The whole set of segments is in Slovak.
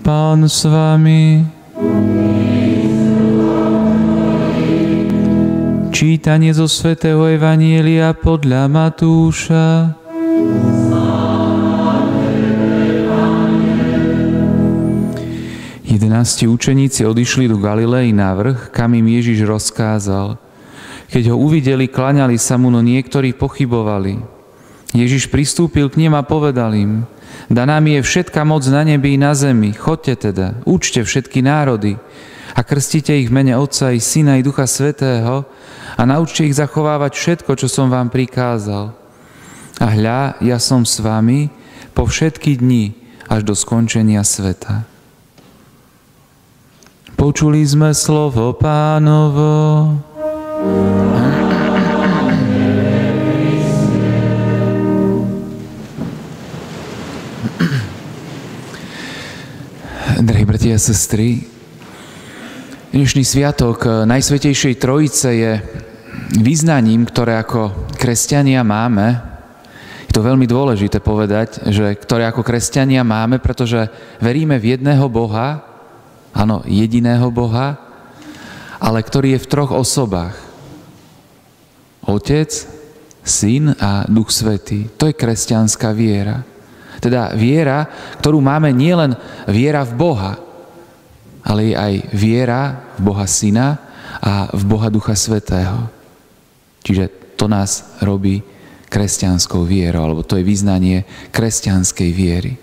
Pán s vami. Čítanie zo svätého Evanjelia podľa Matúša. Jedenácti učeníci odišli do Galilei na vrch, kam im Ježiš rozkázal. Keď ho uvideli, klaňali sa mu, no niektorí pochybovali. Ježiš pristúpil k nim a povedal im: Daná mi je všetka moc na nebi i na zemi. Choďte teda, učte všetky národy a krstite ich v mene Otca i Syna i Ducha Svätého a naučte ich zachovávať všetko, čo som vám prikázal. A hľa, ja som s vami po všetky dni až do skončenia sveta. Počuli sme slovo Pánovo. Drahí bratia a sestry, dnešný sviatok Najsvätejšej Trojice je vyznaním, ktoré ako kresťania máme. Je to veľmi dôležité povedať, že ktoré ako kresťania máme, pretože veríme v jedného Boha, áno, jediného Boha, ale ktorý je v troch osobách. Otec, Syn a Duch Svätý. To je kresťanská viera. Teda viera, ktorú máme nielen viera v Boha, ale aj viera v Boha Syna a v Boha Ducha Svätého. Čiže to nás robí kresťanskou vierou, alebo to je vyznanie kresťanskej viery.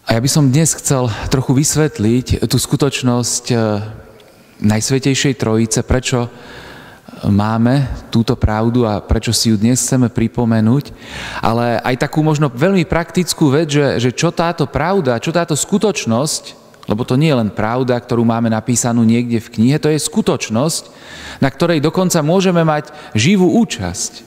A ja by som dnes chcel trochu vysvetliť tú skutočnosť Najsvätejšej Trojice, prečo máme túto pravdu a prečo si ju dnes chceme pripomenúť, ale aj takú možno veľmi praktickú vec, že čo táto pravda, čo táto skutočnosť, lebo to nie je len pravda, ktorú máme napísanú niekde v knihe, to je skutočnosť, na ktorej dokonca môžeme mať živú účasť.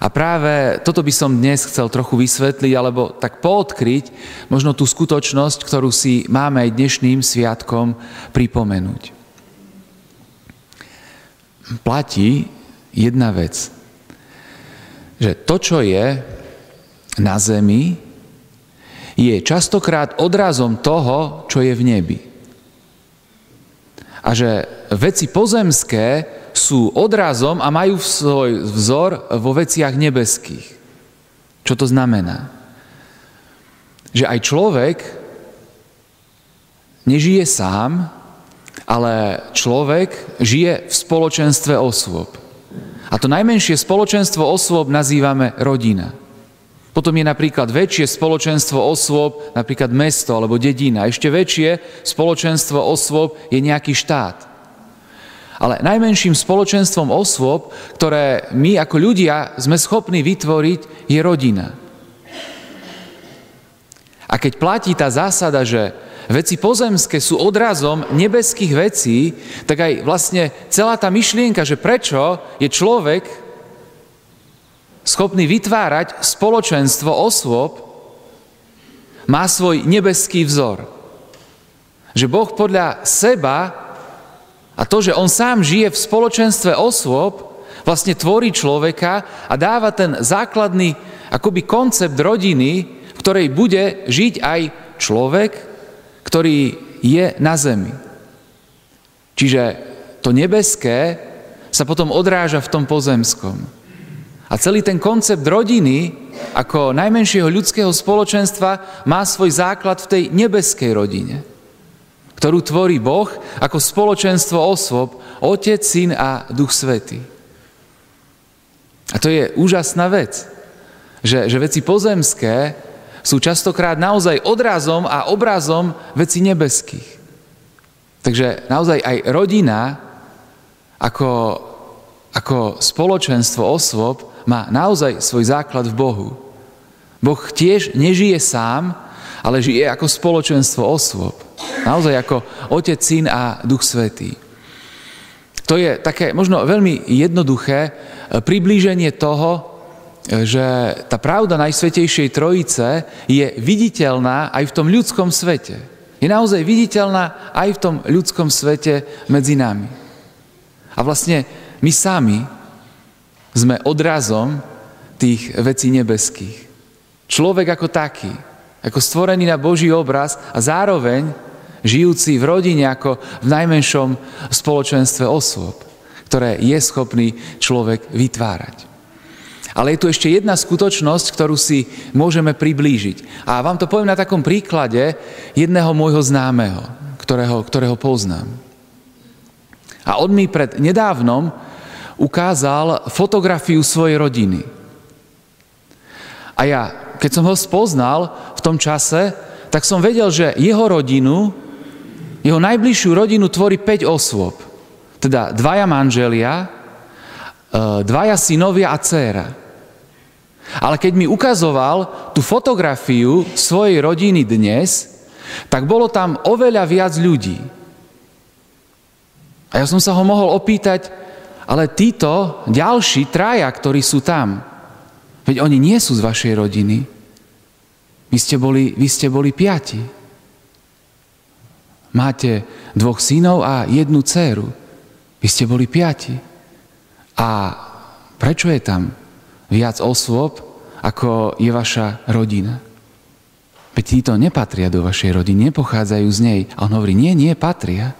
A práve toto by som dnes chcel trochu vysvetliť, alebo tak poodkryť možno tú skutočnosť, ktorú si máme aj dnešným sviatkom pripomenúť. Platí jedna vec, že to, čo je na zemi, je častokrát odrazom toho, čo je v nebi. A že veci pozemské sú odrazom a majú svoj vzor vo veciach nebeských. Čo to znamená? Že aj človek nežije sám, ale človek žije v spoločenstve osôb. A to najmenšie spoločenstvo osôb nazývame rodina. Potom je napríklad väčšie spoločenstvo osôb, napríklad mesto alebo dedina. Ešte väčšie spoločenstvo osôb je nejaký štát. Ale najmenším spoločenstvom osôb, ktoré my ako ľudia sme schopní vytvoriť, je rodina. A keď platí tá zásada, že veci pozemské sú odrazom nebeských vecí, tak aj vlastne celá tá myšlienka, že prečo je človek schopný vytvárať spoločenstvo osôb, má svoj nebeský vzor. Že Boh podľa seba a to, že on sám žije v spoločenstve osôb, vlastne tvorí človeka a dáva ten základný akoby koncept rodiny, v ktorej bude žiť aj človek, ktorý je na zemi. Čiže to nebeské sa potom odráža v tom pozemskom. A celý ten koncept rodiny ako najmenšieho ľudského spoločenstva má svoj základ v tej nebeskej rodine, ktorú tvorí Boh ako spoločenstvo osôb, Otec, Syn a Duch Svätý. A to je úžasná vec, že veci pozemské sú častokrát naozaj odrazom a obrazom vecí nebeských. Takže naozaj aj rodina ako spoločenstvo osôb má naozaj svoj základ v Bohu. Boh tiež nežije sám, ale žije ako spoločenstvo osôb. Naozaj ako Otec, Syn a Duch Svätý. To je také možno veľmi jednoduché priblíženie toho, že tá pravda Najsvätejšej Trojice je viditeľná aj v tom ľudskom svete. Je naozaj viditeľná aj v tom ľudskom svete medzi nami. A vlastne my sami sme odrazom tých vecí nebeských. Človek ako taký, ako stvorený na Boží obraz a zároveň žijúci v rodine ako v najmenšom spoločenstve osôb, ktoré je schopný človek vytvárať. Ale je tu ešte jedna skutočnosť, ktorú si môžeme priblížiť. A vám to poviem na takom príklade jedného môjho známeho, ktorého poznám. A on mi pred nedávnom ukázal fotografiu svojej rodiny. A ja, keď som ho spoznal v tom čase, tak som vedel, že jeho najbližšiu rodinu tvorí 5 osôb. Teda 2 manželia, 2 synovia a dcéra. Ale keď mi ukazoval tú fotografiu svojej rodiny dnes, tak bolo tam oveľa viac ľudí. A ja som sa ho mohol opýtať, ale títo ďalší 3, ktorí sú tam, veď oni nie sú z vašej rodiny. Vy ste boli 5. Máte 2 synov a 1 dcéru. Vy ste boli 5. A prečo je tam viac osôb, ako je vaša rodina? Veď títo nepatria do vašej rodiny, nepochádzajú z nej. A on hovorí, nie, patria.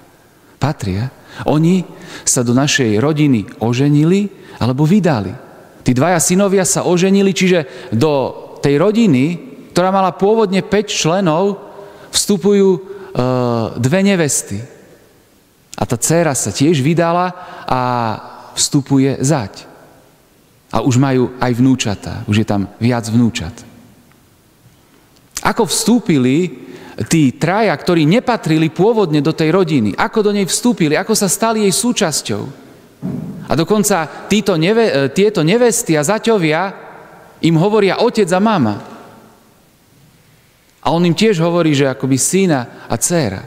Oni sa do našej rodiny oženili alebo vydali. Tí 2 synovia sa oženili, čiže do tej rodiny, ktorá mala pôvodne 5 členov, vstupujú 2 nevesty. A tá dcéra sa tiež vydala a vstupuje zať. A už majú aj vnúčatá, už je tam viac vnúčat. Ako vstúpili tí 3, ktorí nepatrili pôvodne do tej rodiny? Ako do nej vstúpili? Ako sa stali jej súčasťou? A dokonca tieto nevesty a zaťovia im hovoria otec a mama. A on im tiež hovorí, že akoby syna a dcéra.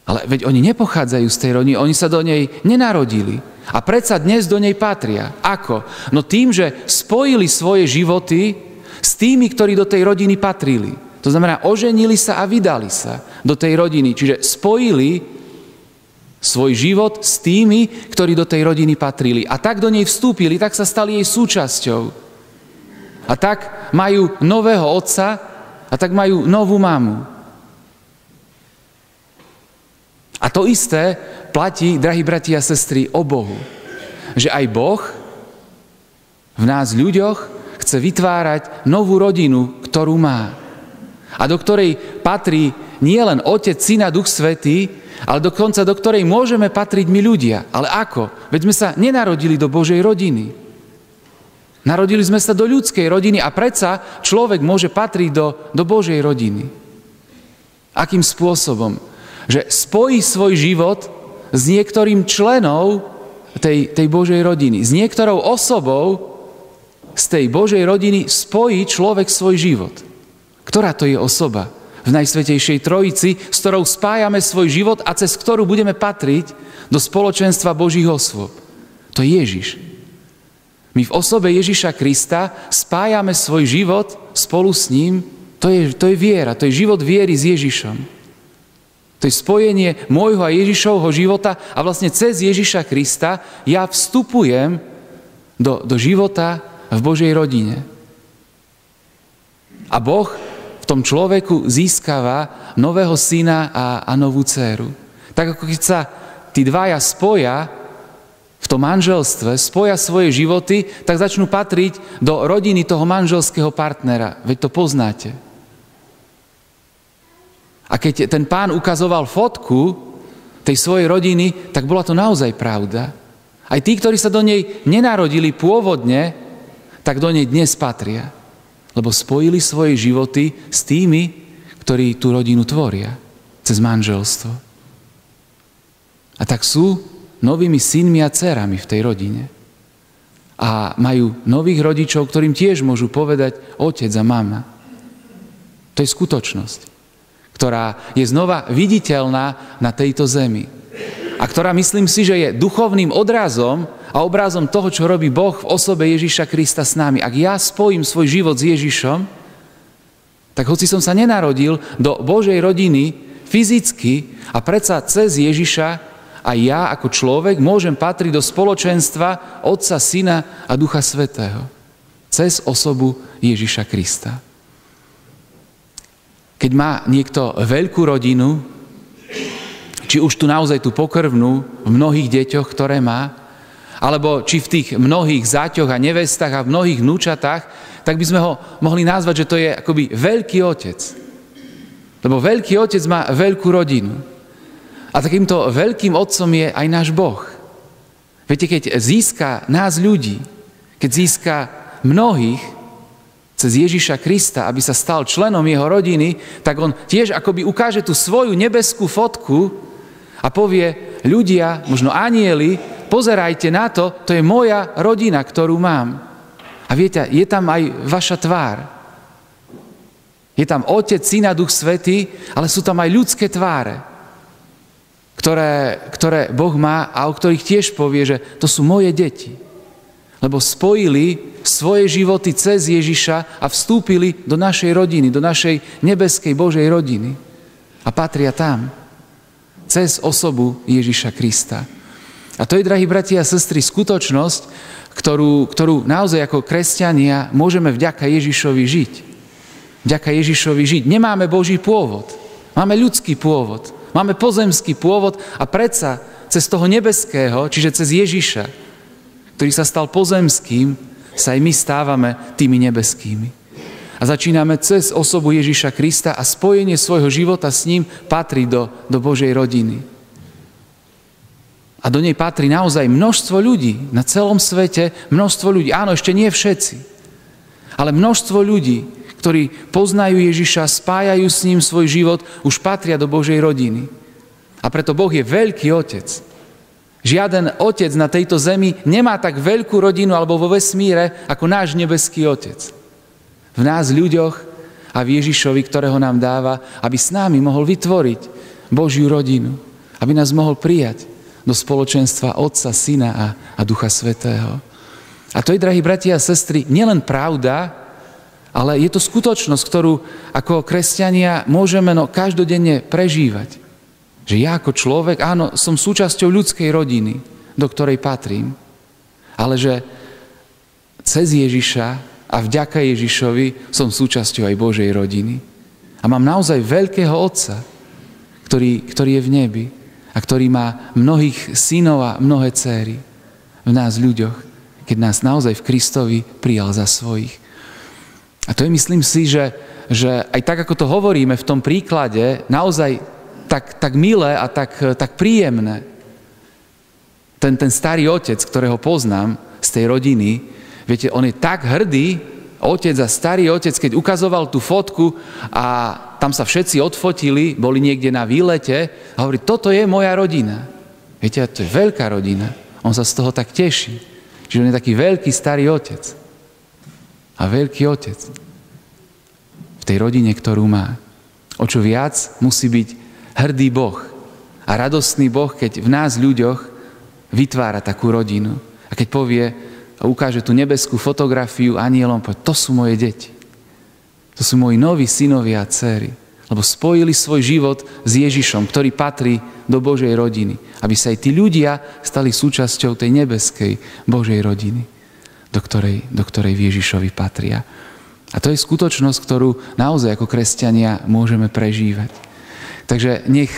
Ale veď oni nepochádzajú z tej rodiny, oni sa do nej nenarodili. A predsa dnes do nej patria. Ako? No tým, že spojili svoje životy s tými, ktorí do tej rodiny patrili. To znamená, oženili sa a vydali sa do tej rodiny. Čiže spojili svoj život s tými, ktorí do tej rodiny patrili. A tak do nej vstúpili, tak sa stali jej súčasťou. A tak majú nového otca a tak majú novú mamu. A to isté platí, drahí bratia a sestry, o Bohu. Že aj Boh v nás ľuďoch chce vytvárať novú rodinu, ktorú má. A do ktorej patrí nie len Otec, Syn a Duch Svätý, ale dokonca do ktorej môžeme patriť my ľudia. Ale ako? Veď sme sa nenarodili do Božej rodiny. Narodili sme sa do ľudskej rodiny a predsa človek môže patriť do Božej rodiny. Akým spôsobom? Že spojí svoj život s niektorým členom tej Božej rodiny. S niektorou osobou z tej Božej rodiny spojí človek svoj život. Ktorá to je osoba v Najsvätejšej Trojici, s ktorou spájame svoj život a cez ktorú budeme patriť do spoločenstva Božích osôb? To je Ježiš. My v osobe Ježiša Krista spájame svoj život spolu s ním. To je viera, to je život viery s Ježišom. To je spojenie môjho a Ježišovho života a vlastne cez Ježiša Krista ja vstupujem do života v Božej rodine. A Boh v tom človeku získava nového syna a novú dcéru. Tak ako keď sa tí 2 spoja v tom manželstve, spoja svoje životy, tak začnú patriť do rodiny toho manželského partnera. Veď to poznáte. A keď ten pán ukazoval fotku tej svojej rodiny, tak bola to naozaj pravda. Aj tí, ktorí sa do nej nenarodili pôvodne, tak do nej dnes patria. Lebo spojili svoje životy s tými, ktorí tú rodinu tvoria cez manželstvo. A tak sú novými synmi a dcerami v tej rodine. A majú nových rodičov, ktorým tiež môžu povedať otec a mama. To je skutočnosť, ktorá je znova viditeľná na tejto zemi. A ktorá, myslím si, že je duchovným odrazom a obrazom toho, čo robí Boh v osobe Ježiša Krista s nami. Ak ja spojím svoj život s Ježišom, tak hoci som sa nenarodil do Božej rodiny fyzicky a predsa cez Ježiša a ja ako človek môžem patriť do spoločenstva Otca, Syna a Ducha Svätého. Cez osobu Ježiša Krista. keď má niekto veľkú rodinu, či už tu naozaj tú pokrvnú v mnohých deťoch, ktoré má, alebo či v tých mnohých záťoch a nevestách a v mnohých vnúčatách, tak by sme ho mohli nazvať, že to je akoby veľký otec. Lebo veľký otec má veľkú rodinu. A takýmto veľkým otcom je aj náš Boh. Viete, keď získa nás ľudí, keď získa mnohých cez Ježiša Krista, aby sa stal členom jeho rodiny, tak on tiež akoby ukáže tú svoju nebeskú fotku a povie, ľudia, možno anjeli, pozerajte na to, to je moja rodina, ktorú mám. A viete, je tam aj vaša tvár. Je tam Otec, Syn a Duch Svätý, ale sú tam aj ľudské tváre, ktoré Boh má a o ktorých tiež povie, že to sú moje deti. Lebo spojili svoje životy cez Ježiša a vstúpili do našej rodiny, do našej nebeskej Božej rodiny. A patria tam, cez osobu Ježiša Krista. A to je, drahí bratia a sestry, skutočnosť, ktorú naozaj ako kresťania môžeme vďaka Ježišovi žiť. Vďaka Ježišovi žiť. Nemáme Boží pôvod, máme ľudský pôvod, máme pozemský pôvod a predsa cez toho nebeského, čiže cez Ježiša, ktorý sa stal pozemským, sa aj my stávame tými nebeskými. A začíname cez osobu Ježiša Krista a spojenie svojho života s ním patrí do Božej rodiny. A do nej patrí naozaj množstvo ľudí na celom svete, množstvo ľudí. Áno, ešte nie všetci, ale množstvo ľudí, ktorí poznajú Ježiša, spájajú s ním svoj život, už patria do Božej rodiny. A preto Boh je veľký otec. Žiaden otec na tejto zemi nemá tak veľkú rodinu alebo vo vesmíre ako náš nebeský otec. V nás ľuďoch a v Ježišovi, ktorého nám dáva, aby s nami mohol vytvoriť Božiu rodinu, aby nás mohol prijať do spoločenstva Otca, Syna a Ducha Svätého. A to je, drahí bratia a sestry, nielen pravda, ale je to skutočnosť, ktorú ako kresťania môžeme každodenne prežívať. Že ja ako človek, áno, som súčasťou ľudskej rodiny, do ktorej patrím, ale že cez Ježiša a vďaka Ježišovi som súčasťou aj Božej rodiny. A mám naozaj veľkého Otca, ktorý je v nebi a ktorý má mnohých synov a mnohé dcéry v nás ľuďoch, keď nás naozaj v Kristovi prijal za svojich. A to je, myslím si, že aj tak, ako to hovoríme v tom príklade, naozaj tak milé a tak príjemné. Ten starý otec, ktorého poznám z tej rodiny, viete, on je tak hrdý, otec a starý otec, keď ukazoval tú fotku a tam sa všetci odfotili, boli niekde na výlete a hovorí, toto je moja rodina. Viete, to je veľká rodina. On sa z toho tak teší. Čiže on je taký veľký starý otec. A veľký otec v tej rodine, ktorú má. O čo viac musí byť hrdý Boh a radostný Boh, keď v nás ľuďoch vytvára takú rodinu. A keď povie a ukáže tú nebeskú fotografiu anielom, povie, to sú moje deti. To sú moji noví synovia a dcéry. Lebo spojili svoj život s Ježišom, ktorý patrí do Božej rodiny. Aby sa aj tí ľudia stali súčasťou tej nebeskej Božej rodiny, do ktorej v Ježišovi patria. A to je skutočnosť, ktorú naozaj ako kresťania môžeme prežívať. Takže nech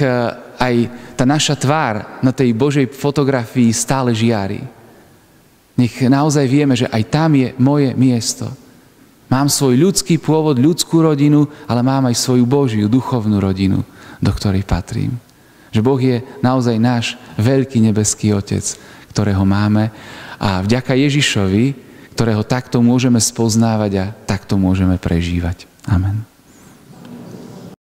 aj tá naša tvár na tej Božej fotografii stále žiari. Nech naozaj vieme, že aj tam je moje miesto. Mám svoj ľudský pôvod, ľudskú rodinu, ale mám aj svoju Božiu, duchovnú rodinu, do ktorej patrím. Že Boh je naozaj náš veľký nebeský Otec, ktorého máme a vďaka Ježišovi, ktorého takto môžeme spoznávať a takto môžeme prežívať. Amen.